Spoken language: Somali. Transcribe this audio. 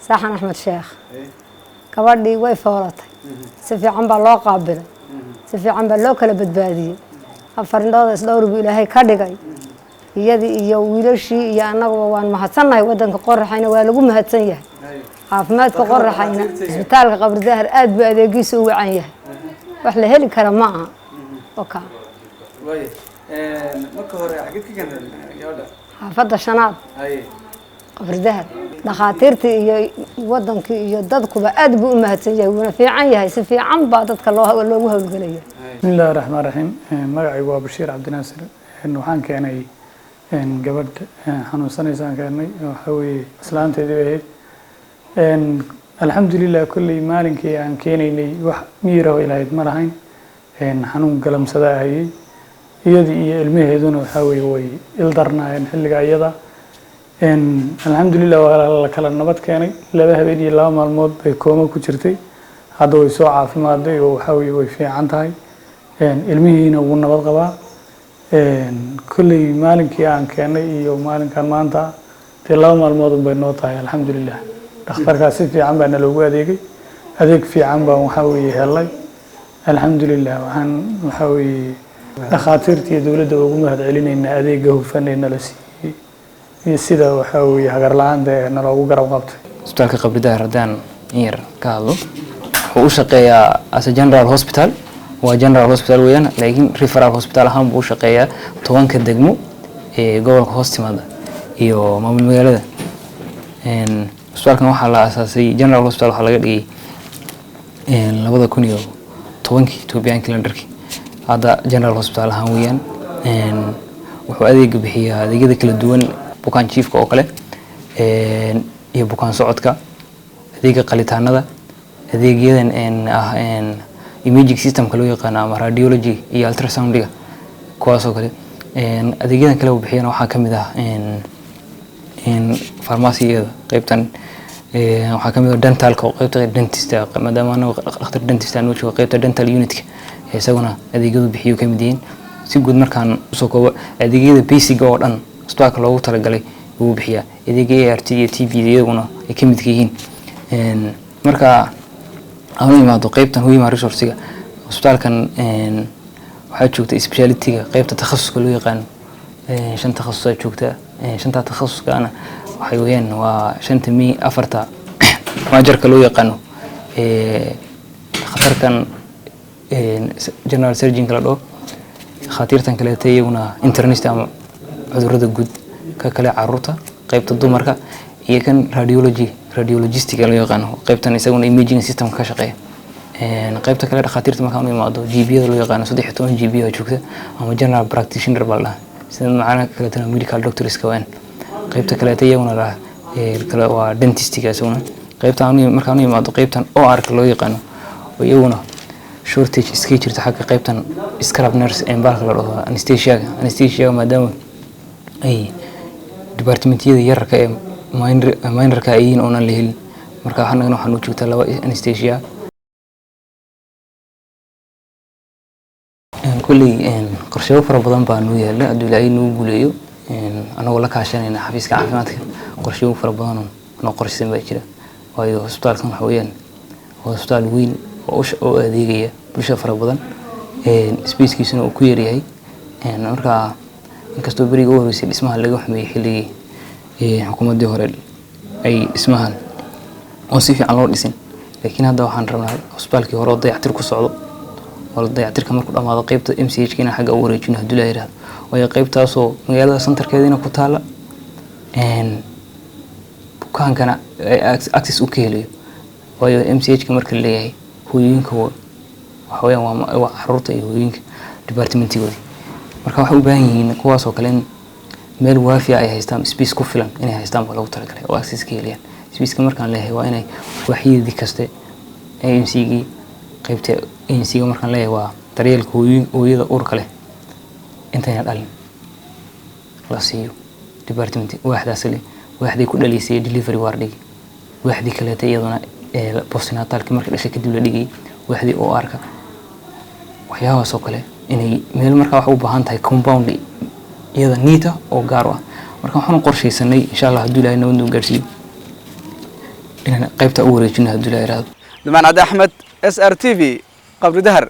ساحن أحمد شيخ كبردي ويفورتي سفي عم بالله قابل سفي عم بالله كلا بدبادي أفرنا دور بإلهي كدقي يدي يويلشي يا أنا وان محسنا ودن كقر حين والقوم هتسيه عافمات كقر حين بتال قبر ظهر أد بأدي سوى عنيه وإحنا هلي كلام معها وكا واي marka hore xagid ka garan gabadha xaafada shanaad قبر ظهر دخاتيرتي iyo wadanki iyo dadkuba aad buu u mahadsan yahay wana fiican yahay si fiican baa dadka loogu hawlgalaya bismillaahir rahmaanir rahiim magacaygu waa Bashiir Cabdinaasir waxaan keenay gabadh xanuunsanaysan keenay waxa weeye islaanteedii ahayd alxamdulillaah kulli maalinkii aan keenaynay wax miiro ilaahay ma lahayn xanuun galamsada ayay iyadii iyo ilmaheeduna waxa weeye way ildarnaayeen xilliga iyada alxamdulillaah waa la kala nabad keenay laba habeen iyo laba maalmood bay kooma ku jirtay hadda way soo caafimaaday oo waxa weeye way fiican tahay ilmihiina wuu nabad qabaa kulli maalinkii aan keenay iyo maalinkan maanta dee laba maalmood bay noo tahay alxamdulillaah dhakhtarkaas si fiican baa naloogu adeeg fiican baan waxa weeye helay alxamdulillaah waxaan waxa weeye dhakhaatiirtii dawladda ugu mahad celinaynaa adeegga hufan ee nala siiyey iyo sida waxa weeye hagar la'aanta naloogu garab qabtay isbitaalka Qabri Dahar haddaan yar ka hadlo wuxuu u shaqeeyaa as a general hospital waa general hospital weeyaan laakiin referral hospital ahaan buu u shaqeeyaa 10 degmo ee gobolka hoos timaada iyo maamul magaalada isbitaalkan waxaa la aasaasay general hospital waxaa laga dhigay 2010 Ethiopian calendarkii هذا جنرال هوسبيتال هاويان wuxuu adeeg bixiyaa adeegyada kala duwan bukaan chiefka oo kale iyo bukaan socodka adeega qalitaanada adeegyadan imaging system kale oo yaqaan ama radiology iyo ultrasoundiga kuwaas oo kale adeegyadan kale uu bixiyana waxa kamid ah farmasiyada qaybtan waxa kamid ah dentalka oo qaybta dentista maadaama dhakhtar dentista uu joogo qaybta dental unit isaguna adeegyadu bixiyo kamid yihiin si guud markaan soo koobo adeegyada basic oo dhan isbitaalka loogu talagalay uu bixiyaa adeegyada ART iyo TB iyaguna ay kamid yihiin marka aan imaado qaybtan human resource-ga isbitaalkan waxa joogta speciality-ga qaybta takhasuska loo yaqaan shan takhasus ay joogta shanta takhasuskana waxay weeyaan waa shanta afarta maajarka loo yaqaano khatarkan general surgeon kala dhoo khatiirtan kale iyaguna internist ama cudurrada guud ka kale caruurta qaybta dumarka iyo kan radiologist loo yaqaan qaybtan isaguna imaging system ka shaqeeya qaybta kale khatiirta markaan u imaado GP-da loo yaqaan 13 GP oo joogta ama general practitioner baa la sida macna kale tan medical doctors ka waan qaybta kale iyaguna la kale waa dentist isaguna qaybtan markaan u imaado qaybtan OR loo yaqaan oo iyaguna shortage iska jirta xagga qaybtan scrub nurse ee baalka la dhaho anesthesia maadaama ay departmentyada yarka ee minorka ay yihiin oo aan la helin marka waxaan u joogtaa laba anesthesia kulli qorshayo fara badan baa noo yaala haddii Ilaahay noo guuleeyo anagoo la kaashanayna xafiiska caafimaadka qorshayo fara badan oo qorshaysan baa jira waayo hospitaalkan waxa weeyaan hospitaal weyn oo adeegaya bulshada fara badan spacekiisuna uu ku yar yahay marka inkastoo bariga u horeysay dhismaha laga xumeeyay xilligii xukuumadii hore ay dhismahan oo si fiican loo dhisin laakiin hadda waxaan rabnaa hospitaalkii hore oo dayactir ku socdo oo dayactirka markuu dhamaado qaybta MCH-kiina xagga u wareejino haddii la yiraahdo way qaybtaas oo magaalada centerkeedina ku taala bukaankana access u ka helayo waayo MCH-ka marka la leeyahay hooyinka waxa weeyaan waa caruurta iyo hooyinka departmentigoodi marka waxay u baahan yihiin kuwaas oo kale in meel waafi ay haystaan space ku filan inay haystaan baa lagu talagalay oo access ka helayaan space-ka markaan leeyahay waa inay waxyadii kaste AMC-gi qaybta ANC-ga markaan leeyahay waa daryeelka hooyada uurka leh intayna dhalin la siiyo department waaxdaas leh waaxdii ku dhalisay delivery wardigi waaxdii kale iyaduna postnatalka marka dhashay kadib la dhigay waaxdii oo arka waxyaabahaas oo kale inay meel marka wax u baahan tahay compound iyada niita oo gaar ah marka waxaan qorshaysanay insha Allah haddii Ilaahay noo gaarsiiyo inaan qaybta u wareejino haddii la yiraahdo. Dumaan Cabdi Axmed, SRTV, Qabri Dahar.